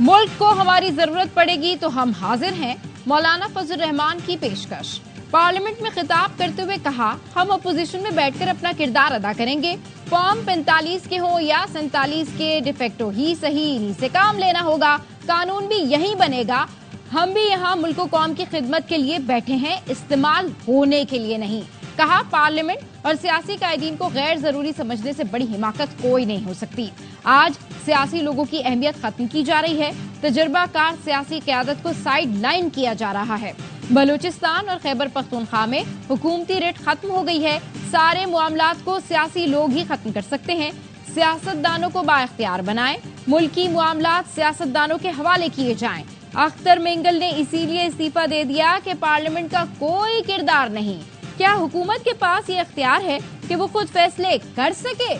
मुल्क को हमारी जरूरत पड़ेगी तो हम हाजिर हैं, मौलाना फजल रहमान की पेशकश। पार्लियामेंट में खिताब करते हुए कहा, हम अपोजिशन में बैठकर अपना किरदार अदा करेंगे। फॉर्म 45 के हो या 47 के, डिफेक्टो ही सही, इन्हीं से काम लेना होगा। कानून भी यही बनेगा। हम भी यहाँ मुल्क कौम की खिदमत के लिए बैठे हैं, इस्तेमाल होने के लिए नहीं। कहा, पार्लियामेंट और सियासी कायदीन को गैर जरूरी समझने से बड़ी हिमाकत कोई नहीं हो सकती। आज सियासी लोगों की अहमियत खत्म की जा रही है। तजुर्बाकार सियासी क़यादत को साइड लाइन किया जा रहा है। बलूचिस्तान और खैबर पख्तूनख्वा में हुकूमती रेट खत्म हो गई है। सारे मामलात को सियासी लोग ही खत्म कर सकते हैं। सियासतदानों को बाइख्तियार बनाएं, मुल्की मामलात सियासतदानों के हवाले किए जाएं। अख्तर मेंगल ने इसीलिए इस्तीफा दे दिया कि पार्लियामेंट का कोई किरदार नहीं। क्या हुकूमत के पास ये इख्तियार है कि वो खुद फैसले कर सके?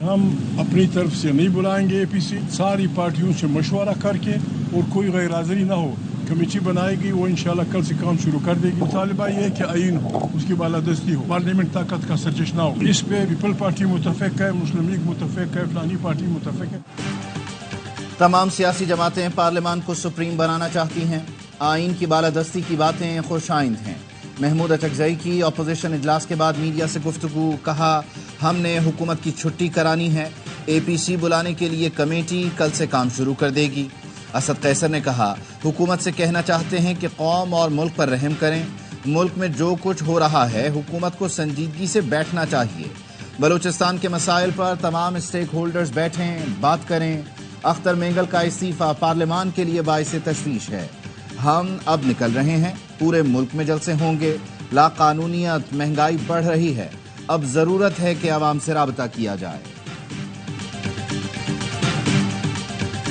हम अपनी तरफ से नहीं बुलाएंगे एपीसी, सारी पार्टियों से मशवरा करके, और कोई गैर हाजिरी ना हो, कमेटी बनाएगी, वो इंशाल्लाह कल से काम शुरू कर देगी। मुतालिबा ये है कि आईन हो, उसकी बालादस्ती हो, पार्लियामेंट ताकत का सर्जिश ना हो। इस पे पीपल पार्टी मुतफिक है, मुस्लिम लीग मुतफिक है, फलानी पार्टी मुतफिक है। तमाम सियासी जमातें पार्लियामान को सुप्रीम बनाना चाहती हैं। आइन की बालादस्ती की बातें खुश आइंद हैं। महमूद अचकजई की अपोजिशन इजलास के बाद मीडिया से गुफ्तगू। कहा, हमने हुकूमत की छुट्टी करानी है, एपीसी बुलाने के लिए कमेटी कल से काम शुरू कर देगी। असद कैसर ने कहा, हुकूमत से कहना चाहते हैं कि कौम और मुल्क पर रहम करें। मुल्क में जो कुछ हो रहा है, हुकूमत को संजीदगी से बैठना चाहिए। बलूचिस्तान के मसाइल पर तमाम स्टेक होल्डर्स बैठें, बात करें। अख्तर मेंगल का इस्तीफा पार्लियामान के लिए बाइस तशवीश है। हम अब निकल रहे हैं, पूरे मुल्क में जलसे होंगे। लाकानूनियत, महंगाई बढ़ रही है, अब जरूरत है कि आवाम से राबता किया जाए।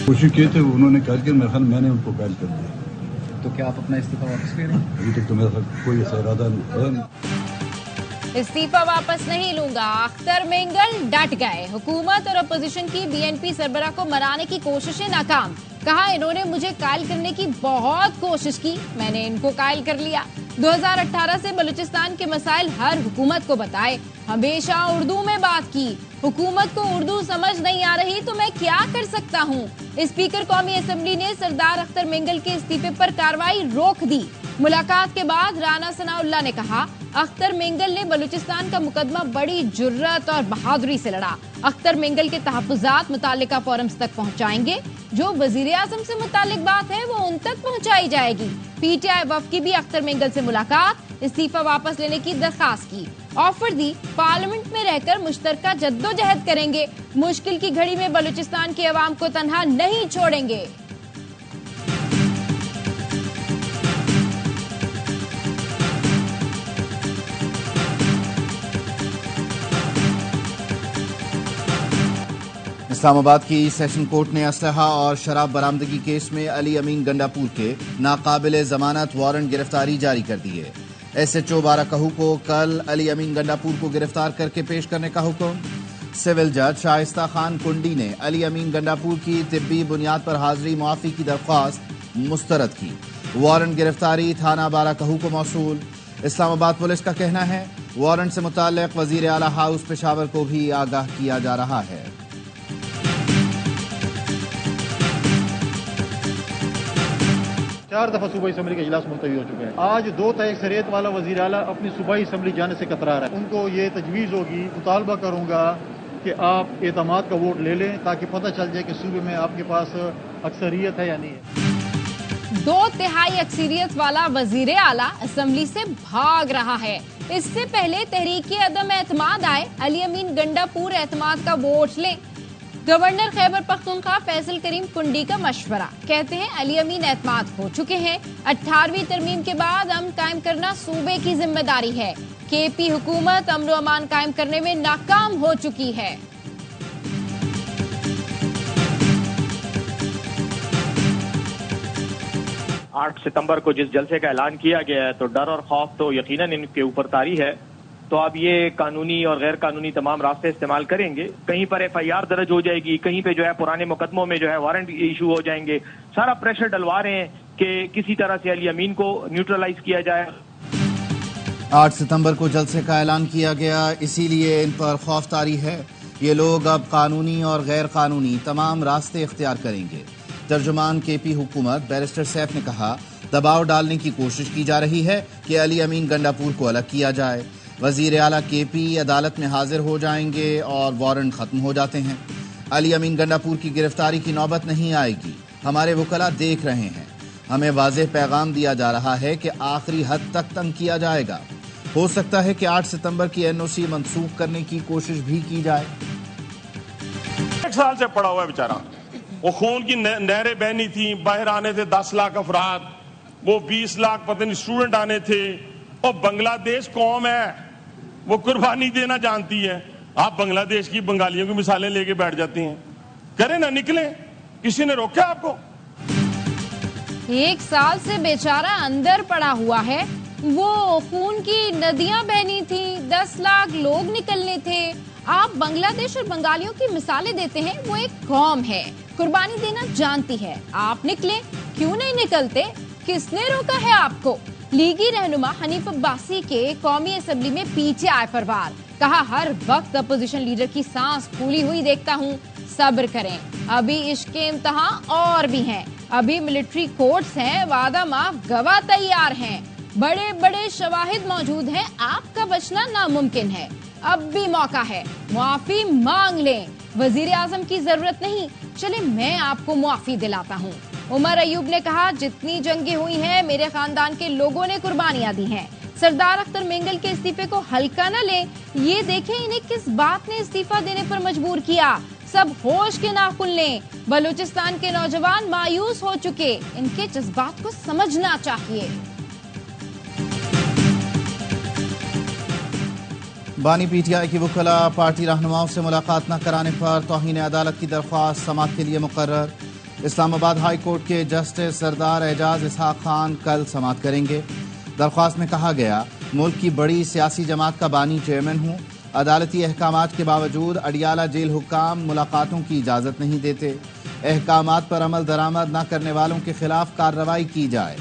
कोशिश किए थे, उन्होंने कहा कि मेरे ख्याल मैंने उनको बैल कर दिया। तो क्या आप अपना इस्तीफा वापस ले रहे हैं? अभी तक तो मेरा ख्याल कोई ऐसा इरादा नहीं। इस्तीफा वापस नहीं लूंगा, अख्तर मेंगल डट गए। हुकूमत और अपोजिशन की बीएनपी सरबराह को मनाने की कोशिशें नाकाम। कहा, इन्होंने मुझे कायल करने की बहुत कोशिश की, मैंने इनको कायल कर लिया। 2018 से बलूचिस्तान के मसाइल हर हुकूमत को बताए, हमेशा उर्दू में बात की। हुकूमत को उर्दू समझ नहीं आ रही तो मैं क्या कर सकता हूँ। स्पीकर कौमी असम्बली ने सरदार अख्तर मेंगल के इस्तीफे पर कार्रवाई रोक दी। मुलाकात के बाद राना सनाउल्लाह ने कहा, अख्तर मेंगल ने बलूचिस्तान का मुकदमा बड़ी जुर्रत और बहादुरी से लड़ा। अख्तर मेंगल के तहफ्फुज़ात मुतालिका फोरम्स तक पहुंचाएंगे। जो वजीर आज़म से मुतालिक बात है वो उन तक पहुंचाई जाएगी। पीटीआई वफ़द की भी अख्तर मेंगल से मुलाकात, इस्तीफा वापस लेने की दरखास्त की, ऑफर दी, पार्लियामेंट में रहकर मुश्तरका जद्दोजहद करेंगे। मुश्किल की घड़ी में बलूचिस्तान की आवाम को तन्हा नहीं छोड़ेंगे। इस्लामाबाद की सेशन कोर्ट ने असलहा और शराब बरामदगी केस में अली अमीन गंडापुर के नाकाबिल जमानत वारंट गिरफ्तारी जारी कर दी है। SHO बाराकहू को कल अली अमीन गंडापुर को गिरफ्तार करके पेश करने का हुक्म। सिविल जज शाइस्ता खान कुंडी ने अली अमीन गंडापुर की तिब्बी बुनियाद पर हाजिरी मुआफी की दरख्वास्त मुस्तरद की। वारंट गिरफ्तारी थाना बाराकहू को मौसूल। इस्लामाबाद पुलिस का कहना है, वारंट से मुताल्लिक वजीर आला हाउस पेशावर को भी आगाह किया जा रहा है। चार दफा सूबाई असम्बली का इजलास मुलतवी हो चुके हैं। आज 2 तय अक्सरियत वाला वजीर आला अपनी सूबाई असम्बली जाने से कतरा रहा है। उनको ये तजवीज़ होगी, मुतालबा करूंगा कि आप एतमाद का वोट ले लें, ताकि पता चल जाए कि सूबे में आपके पास अक्सरियत है या नहीं है। 2/3 अक्सरियत वाला वजीर आला असम्बली से भाग रहा है। इससे पहले तहरीक अदम एतमाद आए, अली अमीन गंडापुर एतमाद का वोट लें। गवर्नर खैबर पख्तूनख्वा फैसल करीम कुंडी का मशवरा, कहते हैं अली अमीन एतमाद हो चुके हैं। 18वीं तरमीम के बाद अमन कायम करना सूबे की जिम्मेदारी है। KP हुकूमत अमन अमान कायम करने में नाकाम हो चुकी है। आठ सितंबर को जिस जलसे का ऐलान किया गया है, तो डर और खौफ तो यकीनन इनके ऊपर तारी है। तो अब ये कानूनी और गैर कानूनी तमाम रास्ते इस्तेमाल करेंगे। कहीं पर FIR दर्ज हो जाएगी, कहीं पे जो है पुराने मुकदमों में जो है वारंट इशू हो जाएंगे। सारा प्रेशर डलवा रहे हैं कि किसी तरह से अली अमीन को न्यूट्रलाइज किया जाए। 8 ستمبر کو جلسے کا اعلان کیا گیا، اسی لیے ان پر خوف طاری ہے۔ یہ لوگ اب قانونی اور غیر قانونی تمام راستے اختیار کریں گے۔ ترجمان کے پی حکومت بیرسٹر سیف نے کہا، دباؤ ڈالنے کی کوشش کی جا رہی ہے کہ علی امین گنڈاپور کو الگ کیا جائے۔ وزیر اعلیٰ کے پی عدالت میں حاضر ہو جائیں گے اور وارنٹ ختم ہو جاتے ہیں۔ علی امین گنڈاپور کی گرفتاری کی نوبت نہیں آئے گی، ہمارے وکلاء دیکھ رہے ہیں۔ ہمیں واضح پیغام دیا جا رہا ہے کہ آخری حد تک تنگ کیا جائے گا۔ ہو سکتا ہے کہ 8 ستمبر کی NOC منسوخ کرنے کی کوشش بھی کی جائے۔ 1 سال سے پڑا ہوا ہے بیچارہ، وہ خون کی نہریں بہنی تھیں، باہر آنے تھے 10 لاکھ افراد، وہ 20 لاکھ پتہ نہیں اسٹوڈنٹ آنے تھے۔ اور بنگلہ دیش قوم ہے، وہ قربانی دینا جانتی ہے۔ آپ بنگلہ دیش کی بنگالیوں کی مثالیں لے کے بیٹھ جاتی ہیں۔ کریں نا، نکلیں، کسی نے روکا آپ کو؟ 1 سال سے بیچارہ اندر پڑا ہوا ہے، وہ خون کی ندیاں بہنی تھیں، 10 لاکھ لوگ نکلنے تھے۔ آپ بنگلہ دیش اور بنگالیوں کی مثالیں دیتے ہیں، وہ ایک قوم ہے، قربانی دینا جانتی ہے۔ آپ نکلیں، کیوں نہیں نکلتے؟ کس نے روکا ہے آپ کو؟ لیگی رہنما حنیف عباسی کے قومی اسمبلی میں PTI پر وار، کہا ہر وقت اپوزیشن لیڈر کی سانس پھولی ہوئی دیکھتا ہوں، صبر کریں، ابھی عشق کے امتحان اور بھی ہیں، ابھی ملٹری کورٹس ہیں، وعدہ معاف گواہ تیار ہیں، بڑے بڑے شواہد موجود ہیں، آپ کا بچنا ناممکن ہے، اب بھی موقع ہے، معافی مانگ لیں، وزیر اعظم کی ضرورت نہیں، چلے میں آپ کو معافی دلاتا ہوں۔ عمر ایوب نے کہا جتنی جنگیں ہوئی ہیں میرے خاندان کے لوگوں نے قربانیاں دی ہیں، سردار اختر مینگل کے استعفے کو ہلکا نہ لیں، یہ دیکھیں انہیں کس بات نے استعفیٰ دینے پر مجبور کیا، سب ہوش کے ناخن لیں، بلوچستان کے نوجوان مایوس ہو چکے، ان کے جذبات کو سمجھنا چاہیے۔ بانی PTI کی وکلاء پارٹی رہنماؤں سے ملاقات نہ کرانے پر توہین عدالت کی درخواست سماعت کے لیے مقرر۔ اسلام آباد ہائی کورٹ کے جسٹس سردار اعجاز اسحاق خان کل سماعت کریں گے۔ درخواست میں کہا گیا، ملک کی بڑی سیاسی جماعت کا بانی چیئرمین ہوں، عدالتی احکامات کے باوجود اڈیالہ جیل حکام ملاقاتوں کی اجازت نہیں دیتے، احکامات پر عمل درآمد نہ کرنے والوں کے خلاف کارروائی کی جائے۔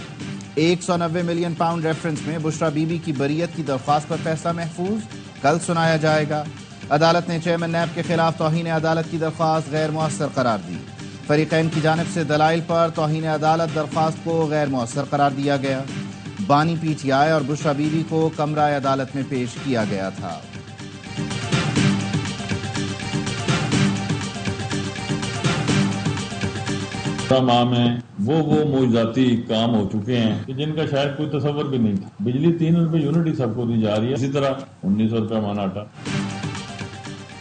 190 ملین پاؤنڈ ریفرنس میں بشرا بی بی کی بریت کی درخواست پر فیصلہ محفوظ کل سنایا جائے گا۔ عدالت نے چیئرمین نیب کے خلاف توہین عدالت کی درخواست غیر مؤثر قرار دی۔ فریقین کی جانب سے دلائل پر توہین عدالت درخواست کو غیر مؤثر قرار دیا گیا۔ بانی PTI اور بشرا بی بی کو کمرہ عدالت میں پیش کیا گیا تھا۔ ماہ میں وہ معجزاتی کام ہو چکے ہیں کہ جن کا شاید کوئی تصور بھی نہیں تھا۔ بجلی 3 روپے یونٹ ہی سب کو دی جا رہی ہے، اسی طرح 1900 روپے من آٹا۔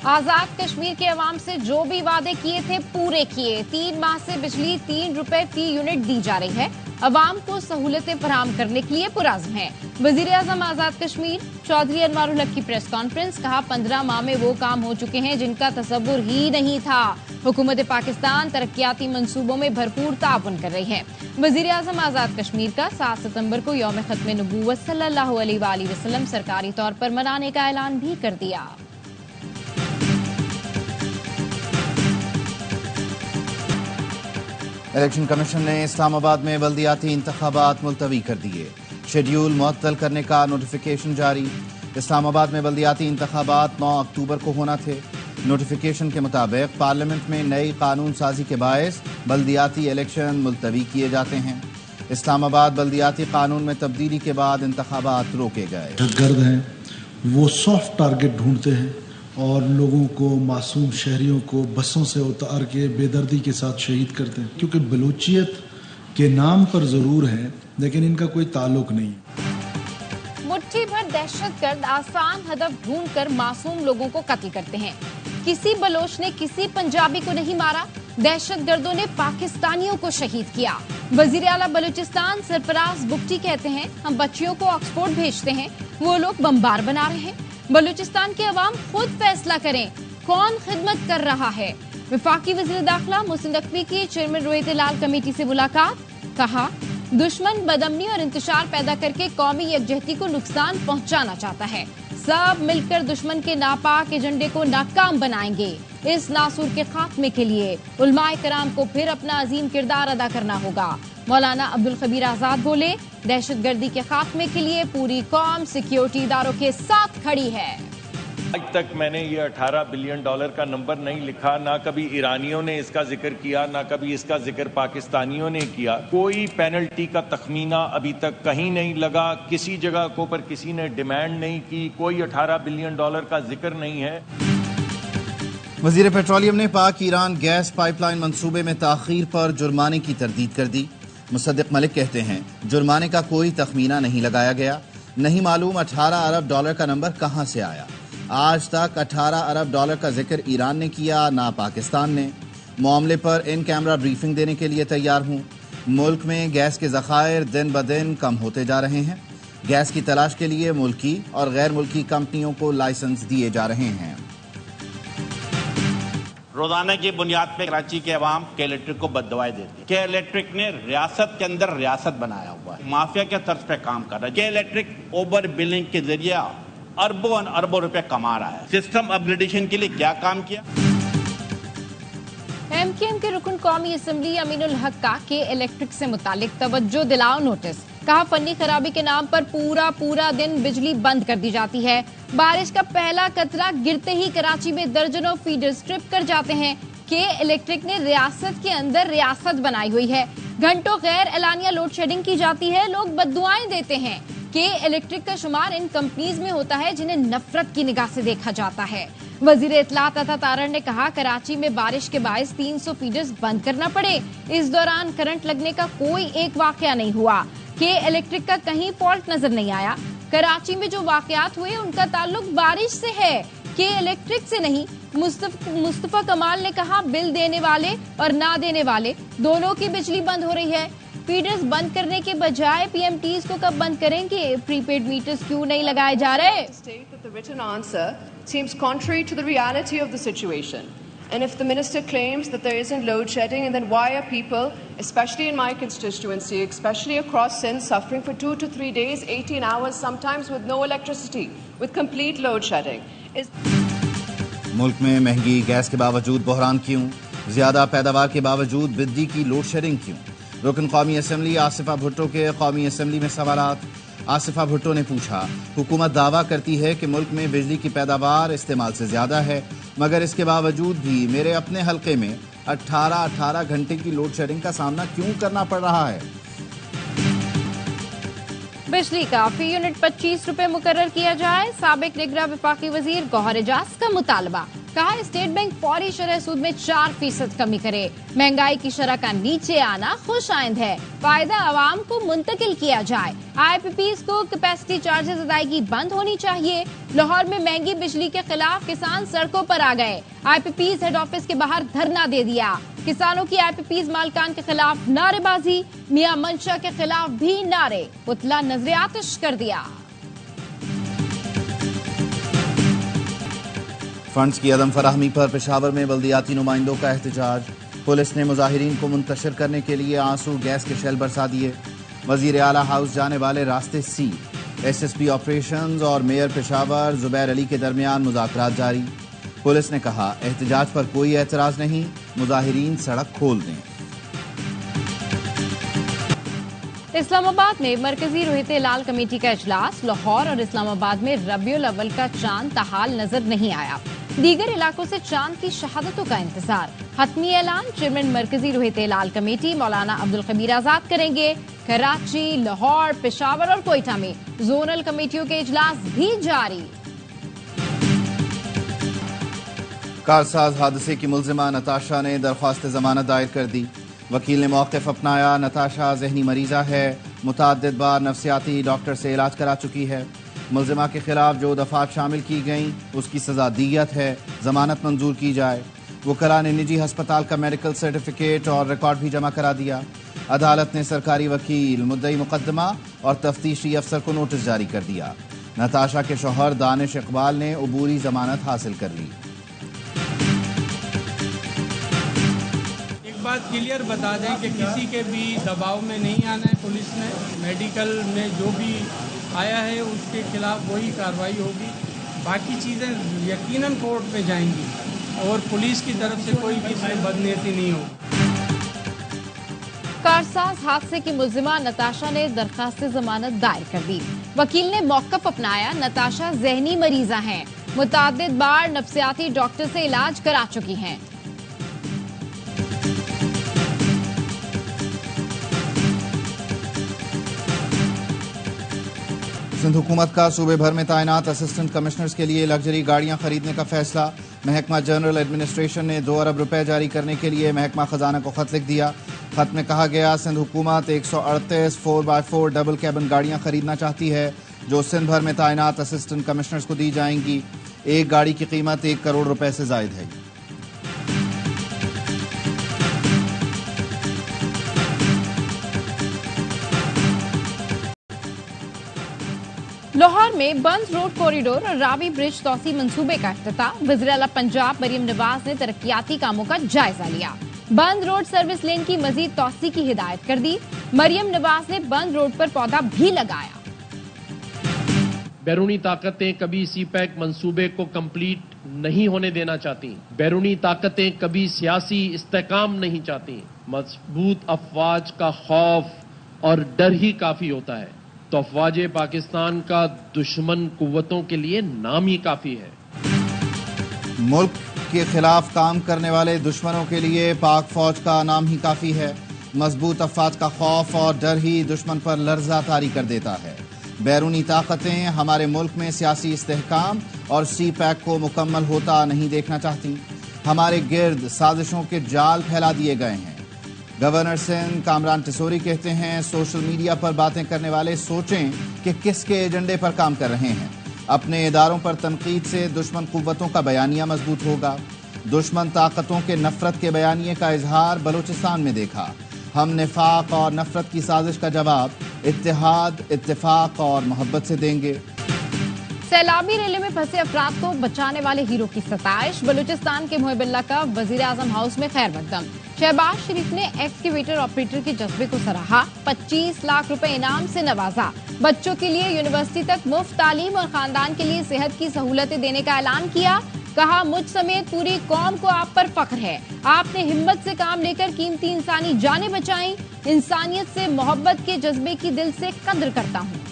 آزاد کشمیر کے عوام سے جو بھی وعدے کیے تھے پورے کیے، 3 ماہ سے بجلی 3 روپے فی یونٹ دی جا رہی ہے، عوام کو سہولتیں فراہم کرنے کے لیے پرعزم ہے۔ وزیر اعظم آزاد کشمیر چودھری انوار الحق کی پریس کانفرنس، کہا 15 ماہ میں وہ کام ہو چکے ہیں جن کا تصور ہی نہیں تھا۔ حکومت پاکستان ترقیاتی منصوبوں میں بھرپور تعاون کر رہی ہے۔ وزیر اعظم آزاد کشمیر کا 7 ستمبر کو یوم ختم نبوت صلی اللہ علیہ وآلہ وسلم سرکاری طور پر منانے کا اعلان بھی کر دیا۔ الیکشن کمیشن نے اسلام آباد میں بلدیاتی انتخابات ملتوی کر دیے، شیڈیول معطل کرنے کا نوٹیفیکیشن جاری۔ اسلام آباد میں بلدیاتی انتخابات 9 اکتوبر کو ہونا تھے۔ نوٹیفیکیشن کے مطابق پارلیمنٹ میں نئی قانون سازی کے باعث بلدیاتی الیکشن ملتوی کیے جاتے ہیں۔ اسلام آباد بلدیاتی قانون میں تبدیلی کے بعد انتخابات روکے گئے۔ گرد ہیں وہ سافٹ ٹارگٹ ڈھونڈتے ہیں اور لوگوں کو، معصوم شہریوں کو بسوں سے اتار کے بے دردی کے ساتھ شہید کرتے ہیں، کیونکہ بلوچیت کے نام پر ضرور ہے لیکن ان کا کوئی تعلق نہیں۔ مٹھی بھر دہشت گرد آسان ہدف ڈھونڈ کر معصوم لوگوں کو قتل کرتے ہیں۔ کسی بلوچ نے کسی پنجابی کو نہیں مارا، دہشت گردوں نے پاکستانیوں کو شہید کیا۔ وزیر اعلیٰ بلوچستان سرفراز بگٹی کہتے ہیں ہم بچیوں کو آکسفورڈ بھیجتے ہیں، وہ لوگ بمبار بنا رہے ہیں۔ بلوچستان کے عوام خود فیصلہ کریں کون خدمت کر رہا ہے۔ وفاقی وزیر داخلہ محسن نقوی کی چیئرمین رویت لال کمیٹی سے ملاقات، کہا دشمن بدامنی اور انتشار پیدا کر کے قومی یکجہتی کو نقصان پہنچانا چاہتا ہے، سب مل کر دشمن کے ناپاک ایجنڈے کو ناکام بنائیں گے۔ اس ناسور کے خاتمے کے لیے علماء کرام کو پھر اپنا عظیم کردار ادا کرنا ہوگا۔ مولانا عبدالخبیر آزاد بولے دہشت گردی کے خاتمے کے لیے پوری قوم سیکیورٹی اداروں کے ساتھ کھڑی ہے۔ آج تک میں نے یہ $18 بلین کا نمبر نہیں لکھا، نہ کبھی ایرانیوں نے اس کا ذکر کیا، نہ کبھی اس کا ذکر پاکستانیوں نے کیا۔ کوئی پینلٹی کا تخمینہ ابھی تک کہیں نہیں لگا، کسی جگہ کو پر کسی نے ڈیمانڈ نہیں کی، کوئی $18 بلین کا ذکر نہیں ہے۔ وزیر پیٹرولیم نے پاک ایران گیس پائپ لائن منصوبے میں تاخیر پر جرمانے کی تردید کر دی۔ مصدق ملک کہتے ہیں جرمانے کا کوئی تخمینہ نہیں لگایا گیا، نہیں معلوم $18 ارب کا نمبر کہاں سے آیا۔ آج تک $18 ارب کا ذکر ایران نے کیا، نہ پاکستان نے۔ معاملے پر ان کیمرہ بریفنگ دینے کے لیے تیار ہوں۔ ملک میں گیس کے ذخائر دن بدن کم ہوتے جا رہے ہیں۔ گیس کی تلاش کے لیے ملکی اور غیر ملکی کمپنیوں کو لائسنس دیے جا رہے ہیں۔ روزانہ کی بنیاد پہ کراچی کے عوام کے الیکٹرک کو بد دعائیں دیتی ہے۔ کے الیکٹرک نے ریاست کے اندر ریاست بنایا ہوا ہے، مافیا کے طرز پہ کام کر رہا ہے۔ کے الیکٹرک اوور بلنگ کے ذریعے اربوں اربوں روپے کما رہا ہے۔ سسٹم اپ گریڈیشن کے لیے کیا کام کیا؟ ایم کیو ایم کے رکن قومی اسمبلی امین الحق کا کے الیکٹرک سے متعلق توجہ دلاؤ نوٹس، کہا فنی خرابی کے نام پر پورا دن بجلی بند کر دی جاتی ہے۔ بارش کا پہلا قطرہ گرتے ہی کراچی میں درجنوں فیڈر سٹرپ کر جاتے ہیں۔ کے الیکٹرک نے ریاست کے اندر ریاست بنائی ہوئی ہے، گھنٹوں غیر اعلانیہ لوڈ شیڈنگ کی جاتی ہے، لوگ بد دعائیں دیتے ہیں۔ کے الیکٹرک کا شمار ان کمپنیز میں ہوتا ہے جنہیں نفرت کی نگاہ سے دیکھا جاتا ہے۔ وزیر اطلاعات عطا تارڑ نے کہا کراچی میں بارش کے باعث 300 فیڈرز بند کرنا پڑے، اس دوران کرنٹ لگنے کا کوئی ایک واقعہ نہیں ہوا۔ کے الیکٹرک کا کہیں فالٹ نظر نہیں آیا۔ کراچی میں جو واقعات ہوئے ان کا تعلق بارش سے ہے، کے الیکٹرک سے نہیں۔ مصطفیٰ کمال نے کہا بل دینے والے اور نہ دینے والے دونوں کی بجلی بند ہو رہی ہے۔ فیڈرز بند کرنے کے بجائے پی ایم ٹیز کو کب بند کریں گے؟ پری پیڈ میٹرز کیوں نہیں لگائے جا رہے؟ The written answer seems contrary to the reality of the situation. And if the minister claims that there isn't load shedding, and then why are people, especially in my constituency, especially across Sindh, suffering for 2 to 3 days, 18 hours, sometimes with no electricity, with complete load shedding? ملک میں مہنگی gas کے باوجود بحران کیوں؟ زیادہ پیداوار کے باوجود بجلی کی لوڈ شیڈنگ کیوں؟ رکن قومی اسمبلی آصفہ بھٹو کے قومی اسمبلی میں سوالات۔ آصفہ بھٹو نے پوچھا حکومت دعویٰ کرتی ہے کہ ملک میں بجلی کی پیداوار استعمال سے زیادہ ہے، مگر اس کے باوجود بھی میرے اپنے حلقے میں 18 گھنٹے کی لوڈ شیڈنگ کا سامنا کیوں کرنا پڑ رہا ہے؟ بجلی کا فی یونٹ 25 روپے مقرر کیا جائے، سابق نگراں وفاقی وزیر گوہر اعجاز کا مطالبہ، کہا اسٹیٹ بینک فوری شرح سود میں 4% کمی کرے، مہنگائی کی شرح کا نیچے آنا خوش آئند ہے، فائدہ عوام کو منتقل کیا جائے، آئی پی پیز کو کیپیسٹی چارجز ادائیگی بند ہونی چاہیے۔ لاہور میں مہنگی بجلی کے خلاف کسان سڑکوں پر آ گئے، آئی پی پیز ہیڈ آفس کے باہر دھرنا دے دیا، کسانوں کی آئی پی پیز مالکان کے خلاف نعرے بازی، میاں منشا کے خلاف بھی نعرے، پتلا نظر آتش کر دیا۔ فنڈز کی عدم فراہمی پر پشاور میں بلدیاتی نمائندوں کا احتجاج، پولیس نے مظاہرین کو منتشر کرنے کے لیے آنسو گیس کے شیل برسا دیے، وزیر اعلیٰ ہاؤس جانے والے راستے سی، ایس ایس پی آپریشنز اور میئر پشاور زبیر علی کے درمیان مذاکرات جاری، پولیس نے کہا احتجاج پر کوئی اعتراض نہیں، مظاہرین سڑک کھول دیں۔ اسلام آباد میں مرکزی روحیت ہلال کمیٹی کا اجلاس، لاہور اور اسلام آباد میں ربیع الاول کا چاند تاحال نظر نہیں آیا، دیگر علاقوں سے چاند کی شہادتوں کا انتظار، حتمی اعلان چیئرمین مرکزی روحیت ہلال کمیٹی مولانا عبدالخبیر آزاد کریں گے۔ کراچی، لاہور، پشاور اور کوئٹہ میں زونل کمیٹیوں کے اجلاس بھی جاری۔ کارساز حادثے کی ملزمہ نتاشا نے درخواست ضمانت دائر کر دی، وکیل نے موقف اپنایا، نتاشا ذہنی مریضہ ہے، متعدد بار نفسیاتی ڈاکٹر سے علاج کرا چکی ہے، ملزمہ کے خلاف جو دفعات شامل کی گئیں اس کی سزا دیت ہے، ضمانت منظور کی جائے۔ وکلاء نے نجی ہسپتال کا میڈیکل سرٹیفکیٹ اور ریکارڈ بھی جمع کرا دیا۔ عدالت نے سرکاری وکیل، مدعی مقدمہ اور تفتیشی افسر کو نوٹس جاری کر دیا۔ نتاشا کے شوہر دانش اقبال نے عبوری ضمانت حاصل کر لی۔ بات کلیئر بتا دیں کہ کسی کے بھی دباؤ میں نہیں آنا ہے، پولیس نے میڈیکل میں جو بھی آیا ہے اس کے خلاف وہی کارروائی ہوگی، باقی چیزیں یقیناً کورٹ میں جائیں گی اور پولیس کی طرف سے کوئی بھی اس میں بدنیتی نہیں ہوگی۔ कारसाज हादसे की मुल्जिमा नताशा ने दरखास्त जमानत दायर कर दी। वकील ने मौक़िफ़ अपनाया, नताशा ज़हनी मरीज़ा हैं, मुतअद्दिद बार नफ्सियाती डॉक्टर से इलाज करा चुकी हैं। सिंध हुकूमत का सूबे भर में तैनात असिस्टेंट कमिश्नर्स के लिए लग्जरी गाड़ियां खरीदने का फैसला। महकमा जनरल एडमिनिस्ट्रेशन ने 2 अरब रुपए जारी करने के लिए महकमा खजाना को खत लिख दिया। खत में कहा गया, सिंध हुकूमत 138 4x4 डबल कैबिन गाड़ियां खरीदना चाहती है जो सिंध भर में तैनात असिस्टेंट कमिश्नर्स को दी जाएंगी। एक गाड़ी की कीमत 1 करोड़ रुपए से जायद है। लाहौर में बंद रोड कॉरिडोर और रावी ब्रिज तोसी मंसूबे का इफ्तिताह। वज़ीर आला पंजाब मरियम नवाज ने तरक्याती कामों का जायजा लिया। बंद रोड सर्विस लेन की मजीद तोसी की हिदायत कर दी। मरियम नवाज ने बंद रोड पर पौधा भी लगाया। बैरूनी ताकतें कभी सीपैक मंसूबे को कंप्लीट नहीं होने देना चाहती। बैरूनी ताकतें कभी सियासी इस्तेकाम नहीं चाहती। मजबूत अफवाज का खौफ और डर ही काफी होता है, तो अफवाज पाकिस्तान का दुश्मन कुव्वतों के लिए नाम ही काफी है। मुल्क के खिलाफ काम करने वाले दुश्मनों के लिए पाक फौज का नाम ही काफी है। मजबूत अफवाज का खौफ और डर ही दुश्मन पर लर्जा तारी कर देता है। बैरूनी ताकतें हमारे मुल्क में सियासी इस्तेहकाम और सी पैक को मुकम्मल होता नहीं देखना चाहती। हमारे गिर्द साजिशों के जाल फैला दिए गए हैं। गवर्नर सिंध कामरान टिसोरी कहते हैं, सोशल मीडिया पर बातें करने वाले सोचें कि किसके एजेंडे पर काम कर रहे हैं। अपने इदारों पर तनकीद से दुश्मन कुव्वतों का बयानिया मजबूत होगा। दुश्मन ताकतों के नफरत के बयानिए का इजहार बलूचिस्तान में देखा। हम निफाक और नफरत की साजिश का जवाब इत्तेहाद, इत्तेफाक और मोहब्बत से देंगे। सैलाबी रेले में फंसे अफराद को बचाने वाले हीरो की सताइश। बलूचिस्तान के मुहिबुल्लाह का वजीर आजम हाउस में खैर मकदम। शहबाज शरीफ ने एक्सकेवेटर ऑपरेटर के जज्बे को सराहा। 25 लाख रुपए इनाम से नवाजा। बच्चों के लिए यूनिवर्सिटी तक मुफ्त तालीम और खानदान के लिए सेहत की सहूलतें देने का ऐलान किया। कहा, मुझ समेत पूरी कौम को आप पर फख्र है। आपने हिम्मत से काम लेकर कीमती इंसानी जानें बचाई। इंसानियत से मोहब्बत के जज्बे की दिल से कद्र करता हूँ।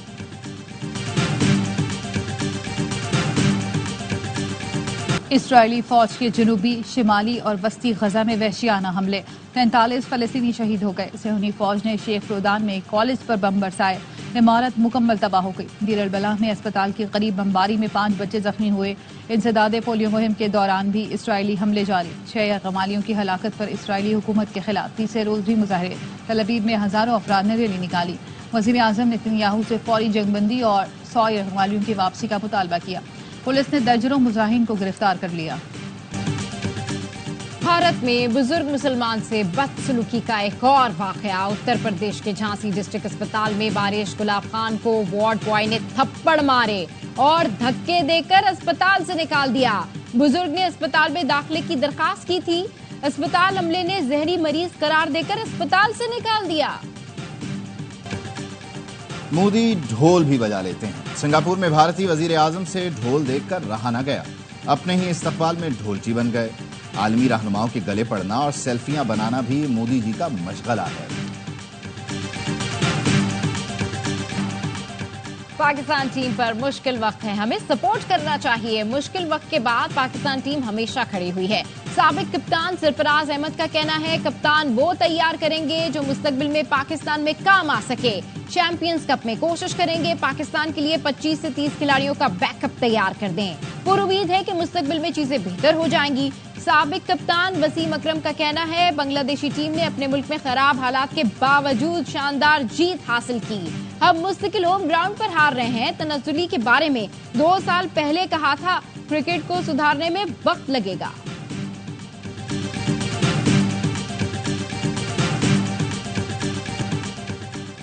इसराइली फौज के जनूबी, शिमाली और वस्ती गजा में वहशियाना हमले। 43 फलस्तीनी शहीद हो गए। सेहूनी फौज ने शेख रोदान में कॉलेज पर बम बरसाए। इमारत मुकम्मल तबाह हो गई। दीर अल बलाह में अस्पताल के करीब बमबारी में 5 बच्चे जख्मी हुए। इंसदादे पोलियो मुहिम के दौरान भी इसराइली हमले जारी। 6 यरगमालियों की हलाकत पर इसराइली हुकूमत के खिलाफ तीसरे रोज भी मुजाहरे। तल अबीब में हजारों अफराद ने रैली निकाली। वजीर आजम नेतन्याहू से फौरी जंगबंदी और 100 यरगमालियों की वापसी का मुतालबा किया। पुलिस ने दर्जनों मुजाहिरीन को गिरफ्तार कर लिया। भारत में बुजुर्ग मुसलमान से बदसलूकी का एक और वाकया। उत्तर प्रदेश के झांसी डिस्ट्रिक्ट अस्पताल में बारिश गुलाब खान को वार्ड बॉय ने थप्पड़ मारे और धक्के देकर अस्पताल से निकाल दिया। बुजुर्ग ने अस्पताल में दाखिले की दरखास्त की थी। अस्पताल अमले ने जहरी मरीज करार देकर अस्पताल से निकाल दिया। मोदी ढोल भी बजा लेते हैं। सिंगापुर में भारतीय वजीर आजम से ढोल देखकर रहा न गया। अपने ही इस्तकबाल में ढोलची बन गए। आलमी रहनुमाओं के गले पड़ना और सेल्फियां बनाना भी मोदी जी का मशगला है। पाकिस्तान टीम पर मुश्किल वक्त है, हमें सपोर्ट करना चाहिए। मुश्किल वक्त के बाद पाकिस्तान टीम हमेशा खड़ी हुई है। साबिक कप्तान सरफराज अहमद का कहना है, कप्तान वो तैयार करेंगे जो मुस्तकबिल में पाकिस्तान में काम आ सके। चैंपियंस कप में कोशिश करेंगे पाकिस्तान के लिए 25 से 30 खिलाड़ियों का बैकअप तैयार कर दें। पूरी उम्मीद है कि मुस्तकबिल में चीजें बेहतर हो जाएंगी। साबिक कप्तान वसीम अकरम का कहना है, बांग्लादेशी टीम ने अपने मुल्क में खराब हालात के बावजूद शानदार जीत हासिल की। हम मुस्तकिल होम ग्राउंड पर हार रहे हैं। तनज़्ज़ुली के बारे में 2 साल पहले कहा था, क्रिकेट को सुधारने में वक्त लगेगा।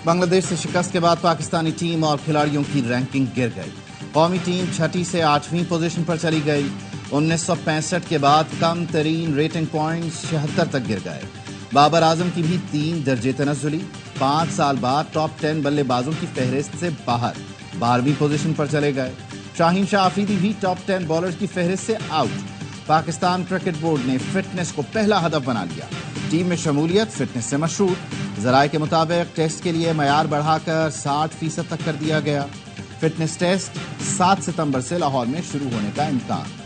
बांग्लादेश से शिकस्त के बाद पाकिस्तानी टीम और खिलाड़ियों की रैंकिंग गिर गई। कौमी टीम 6ठी से 8वीं पोजीशन पर चली गई। 1965 के बाद कम तरीन रेटिंग पॉइंट्स 76 तक गिर गए। बाबर आजम की भी 3 दर्जे तनज़्ज़ुली। 5 साल बाद टॉप 10 बल्लेबाजों की फहरिस्त से बाहर 12वीं पोजीशन पर चले गए। शाहीन शाह आफरीदी भी टॉप 10 बॉलर्स की फहरिस्त से आउट। पाकिस्तान क्रिकेट बोर्ड ने फिटनेस को पहला हदफ बना लिया। टीम में शमूलियत फिटनेस से मशरूत। ذرائع کے مطابق ٹیسٹ کے لیے معیار بڑھا کر 60% تک کر دیا گیا۔ فٹنس ٹیسٹ 7 ستمبر سے لاہور میں شروع ہونے کا امکان۔